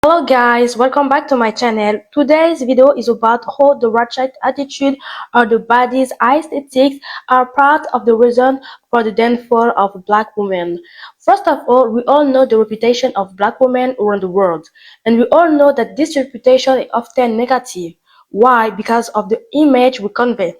Hello guys, welcome back to my channel. Today's video is about how the Ratchet attitude or the body's aesthetics are part of the reason for the downfall of black women. First of all, we all know the reputation of black women around the world, and we all know that this reputation is often negative. Why? Because of the image we convey.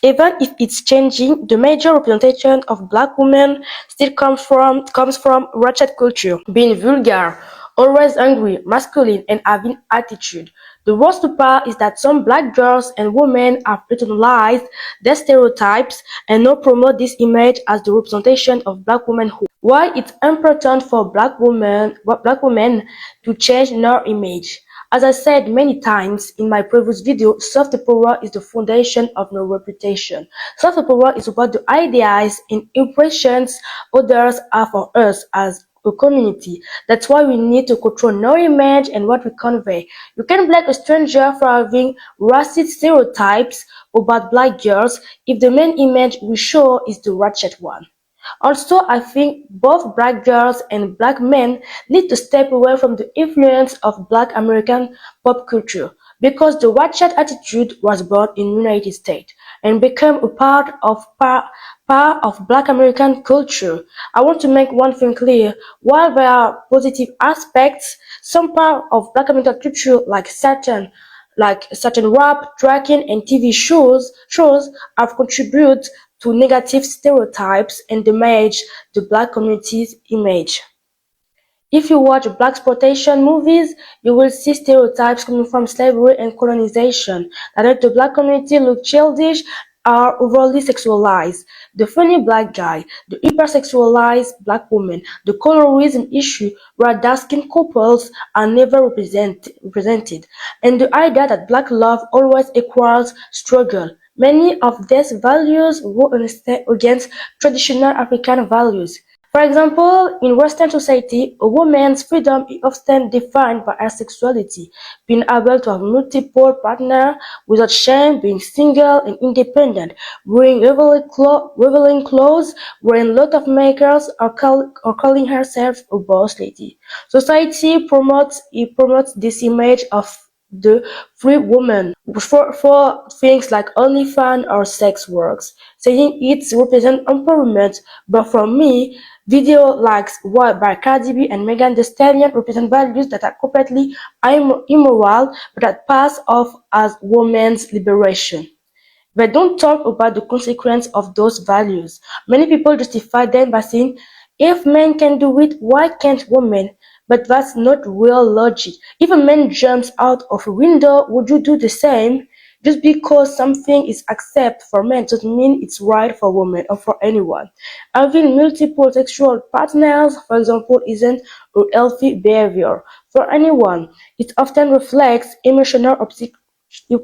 Even if it's changing, the major representation of black women still comes from ratchet culture, being vulgar, always angry, masculine, and having attitude. The worst part is that some black girls and women have internalized their stereotypes and now promote this image as the representation of black womanhood. Why it's important for black women to change their image. As I said many times in my previous video, soft power is the foundation of no reputation. Soft power is about the ideas and impressions others have of us as a community. That's why we need to control our image and what we convey. You can blame a stranger for having racist stereotypes about black girls if the main image we show is the ratchet one. Also, I think both black girls and black men need to step away from the influence of black American pop culture because the ratchet attitude was born in the United States and became a part of black American culture. I want to make one thing clear. While there are positive aspects, some part of black American culture like certain rap, tracking, and TV shows have contributed to negative stereotypes and damage the black community's image. If you watch blaxploitation movies, you will see stereotypes coming from slavery and colonization that make the black community look childish or overly sexualized. The funny black guy, the hypersexualized black woman, the colorism issue where dark-skinned couples are never represented, and the idea that black love always equals struggle. Many of these values go against traditional African values. For example, in Western society, a woman's freedom is often defined by her sexuality, being able to have multiple partners without shame, being single and independent, wearing revealing clothes, wearing lot of makeups, or calling herself a boss lady. Society promotes this image of the free woman for things like OnlyFans or sex works, saying it represents empowerment. But for me, video like What by Cardi B and Megan Thee Stallion represent values that are completely immoral but that pass off as women's liberation. They don't talk about the consequence of those values. Many people justify them by saying, if men can do it, why can't women? But that's not real logic. If a man jumps out of a window, would you do the same? Just because something is accepted for men doesn't mean it's right for women or for anyone. Having multiple sexual partners, for example, isn't a healthy behavior for anyone. It often reflects emotional or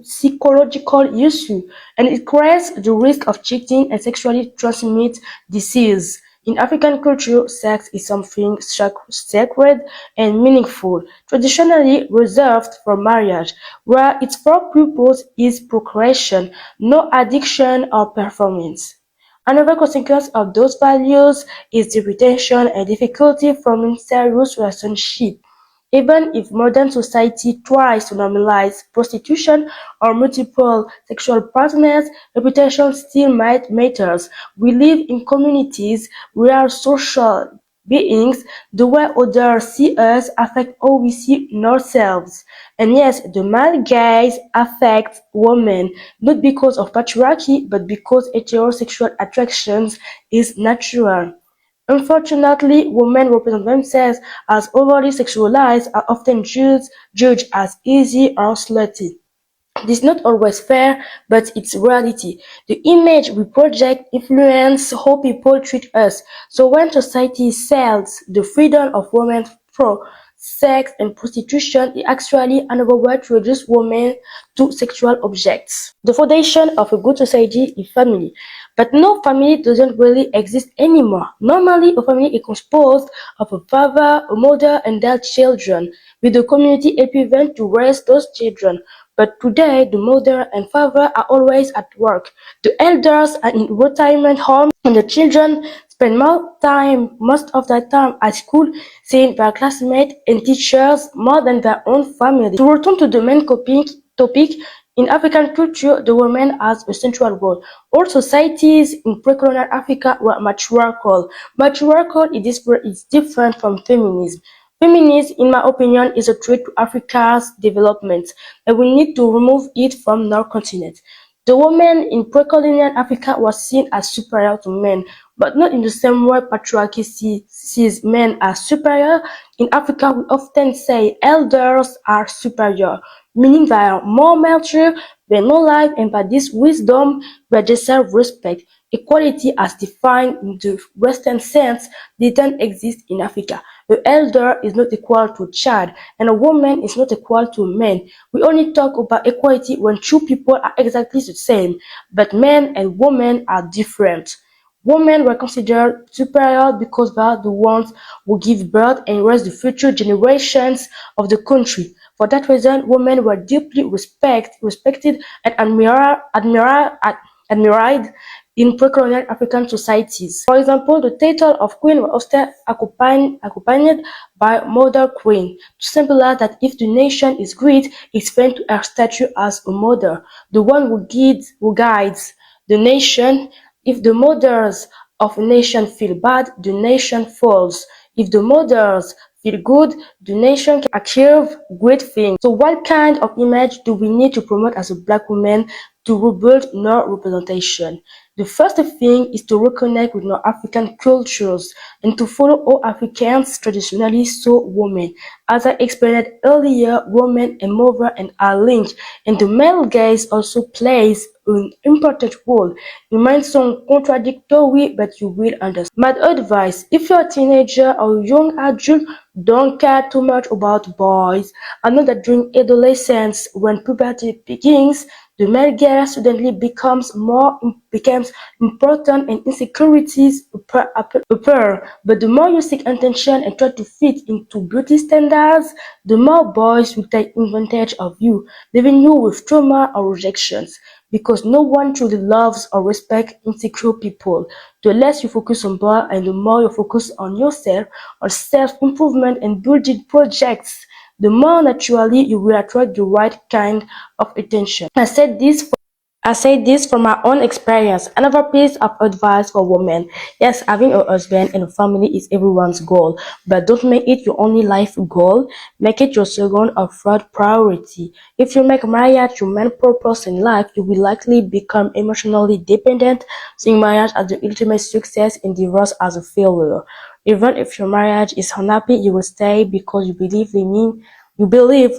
psychological issue, and it creates the risk of cheating and sexually transmit disease. In African culture, sex is something sacred and meaningful, traditionally reserved for marriage, where its core purpose is procreation, no addiction or performance. Another consequence of those values is the retention and difficulty forming serious relationships. Even if modern society tries to normalize prostitution or multiple sexual partners, reputation still matters. We live in communities, we are social beings. The way others see us affects how we see ourselves. And yes, the male gaze affects women, not because of patriarchy, but because heterosexual attractions is natural. Unfortunately, women represent themselves as overly sexualized are often judged as easy or slutty. This is not always fair, but it's reality. The image we project influences how people treat us. So when society sells the freedom of women through sex and prostitution, is actually another way to reduce women to sexual objects. The foundation of a good society is family. But no family doesn't really exist anymore. Normally, a family is composed of a father, a mother, and their children, with the community helping them to raise those children. But today, the mother and father are always at work. The elders are in retirement homes, and the children spend most of their time at school seeing their classmates and teachers more than their own family. To return to the main topic, in African culture, the woman has a central role. All societies in pre-colonial Africa were matriarchal. Matriarchal is different from feminism. Feminism, in my opinion, is a threat to Africa's development, and we need to remove it from our continent. The woman in pre-colonial Africa was seen as superior to men, but not in the same way patriarchy sees men as superior. In Africa, we often say elders are superior, meaning they are more mature, they know life, and by this wisdom, they deserve respect. Equality as defined in the Western sense didn't exist in Africa. The elder is not equal to a child, and a woman is not equal to a man. We only talk about equality when two people are exactly the same, but men and women are different. Women were considered superior because they are the ones who give birth and raise the future generations of the country. For that reason, women were deeply respected and admired in pre-colonial African societies. For example, the title of queen was often accompanied by mother queen, to symbolize that if the nation is great, it's felt to her statue as a mother, the one who guides the nation. If the mothers of a nation feel bad, the nation falls. If the mothers feel good, the nation can achieve great things. So what kind of image do we need to promote as a black woman to rebuild our representation? The first thing is to reconnect with our African cultures and to follow how Africans traditionally saw women. As I explained earlier, women and mother and are linked, and the male gaze also plays an important role. It might sound contradictory, but you will understand. My advice, if you're a teenager or a young adult, don't care too much about boys. I know that during adolescence, when puberty begins, the male gaze suddenly becomes important and insecurities appear. But the more you seek attention and try to fit into beauty standards, the more boys will take advantage of you, leaving you with trauma or rejections. Because no one truly loves or respects insecure people. The less you focus on boy and the more you focus on yourself, on self-improvement and building projects, the more naturally you will attract the right kind of attention. I say this from my own experience. Another piece of advice for women. Yes, having a husband and a family is everyone's goal, but don't make it your only life goal. Make it your second or third priority. If you make marriage your main purpose in life, you will likely become emotionally dependent, seeing marriage as the ultimate success and divorce as a failure. Even if your marriage is unhappy, you will stay because you believe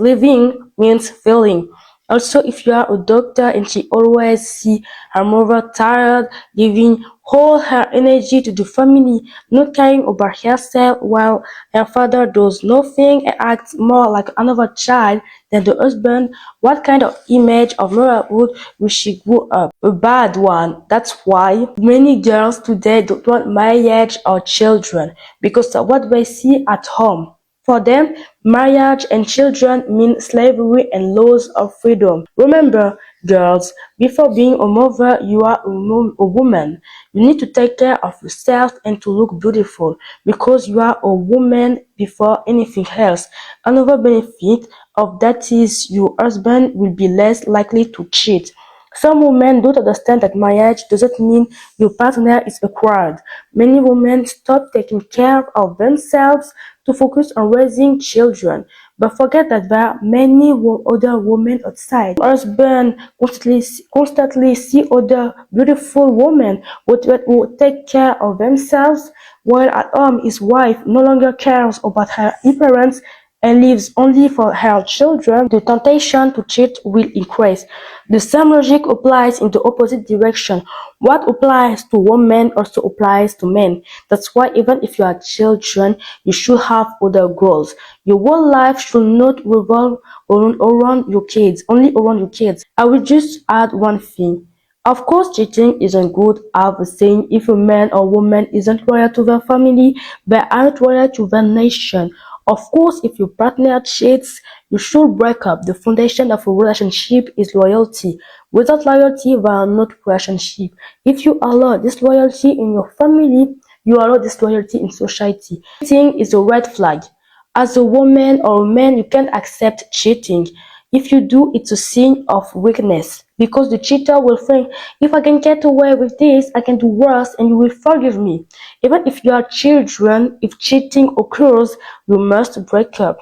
living means failing. Also, if you are a doctor and she always see her mother tired, giving all her energy to the family, not caring about herself, while her father does nothing and acts more like another child than the husband, what kind of image of motherhood will she grow up? A bad one. That's why many girls today don't want marriage or children, because of what they see at home. For them, marriage and children mean slavery and loss of freedom. Remember, girls, before being a mother, you are a woman. You need to take care of yourself and to look beautiful because you are a woman before anything else. Another benefit of that is your husband will be less likely to cheat. Some women don't understand that marriage doesn't mean your partner is acquired. Many women stop taking care of themselves to focus on raising children, but forget that there are many other women outside. Husbands constantly see other beautiful women who take care of themselves, while at home his wife no longer cares about her appearance and lives only for her children, the temptation to cheat will increase. The same logic applies in the opposite direction. What applies to women also applies to men. That's why even if you are children, you should have other goals. Your whole life should not revolve around your kids, only around your kids. I will just add one thing. Of course, cheating isn't good. I was saying if a man or woman isn't loyal to their family, they aren't loyal to their nation. Of course, if your partner cheats, you should break up. The foundation of a relationship is loyalty. Without loyalty, there are not relationship. If you allow disloyalty in your family, you allow disloyalty in society. Cheating is a red flag. As a woman or a man, you can't accept cheating. If you do, it's a sin of weakness, because the cheater will think, if I can get away with this, I can do worse and you will forgive me. Even if you are children, if cheating occurs, you must break up.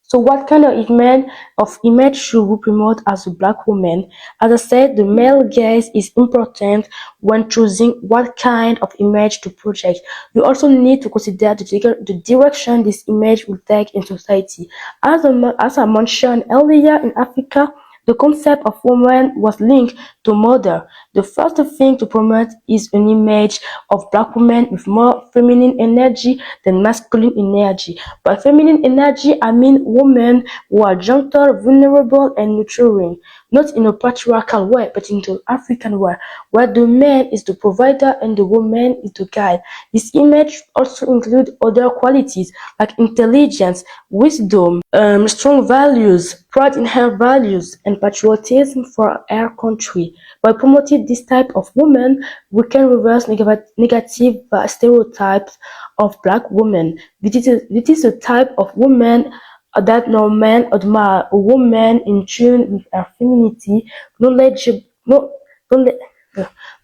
So what kind of image should we promote as a black woman? As I said, the male gaze is important when choosing what kind of image to project. You also need to consider the direction this image will take in society. As I mentioned earlier, in Africa, the concept of woman was linked to mother. The first thing to promote is an image of black women with more feminine energy than masculine energy. By feminine energy, I mean women who are gentle, vulnerable, and nurturing, not in a patriarchal way, but in the African way, where the man is the provider and the woman is the guide. This image also includes other qualities like intelligence, wisdom, strong values, pride in her values, and patriotism for her country. By promoting this type of woman, we can reverse negative stereotypes of black women. This is a type of woman that no man admire, a woman in tune with her femininity, knowledge, no, knowledge,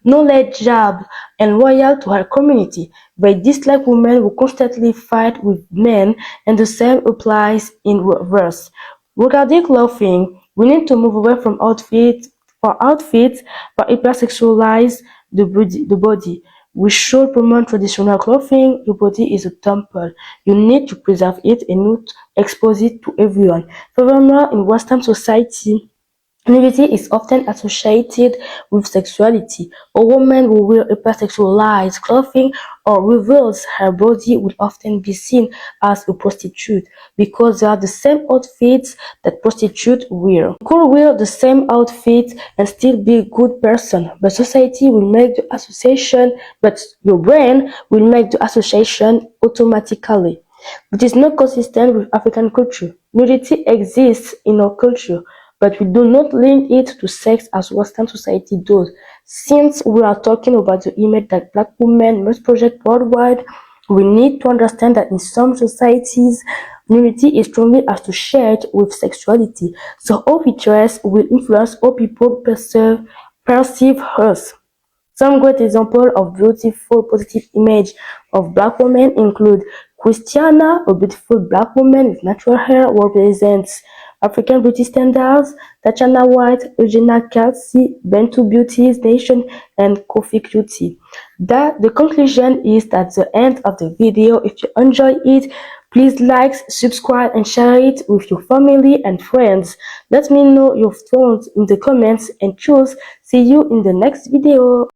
knowledgeable and loyal to her community. They dislike women who constantly fight with men, and the same applies in reverse. Regarding clothing, we need to move away from outfits that hypersexualize the body. We should promote traditional clothing. Your body is a temple. You need to preserve it and not expose it to everyone. Furthermore, in Western society, nudity is often associated with sexuality. A woman who wears hypersexualized clothing or reveals her body will often be seen as a prostitute, because they are the same outfits that prostitutes wear. You could wear the same outfit and still be a good person, but society will make the association, but your brain will make the association automatically. It is not consistent with African culture. Nudity exists in our culture, but we do not link it to sex as Western society does. Since we are talking about the image that black women must project worldwide, we need to understand that in some societies, nudity is strongly associated with sexuality. So how we dress will influence how people perceive us. Some great examples of beautiful positive image of black women include Christiana, a beautiful black woman with natural hair who represents African beauty standards, Tatiana White, Eugenia Kelsey, Bantu Beauties Nation, and Kofi Cutie. The conclusion is at the end of the video. If you enjoy it, please like, subscribe, and share it with your family and friends. Let me know your thoughts in the comments and choose. See you in the next video.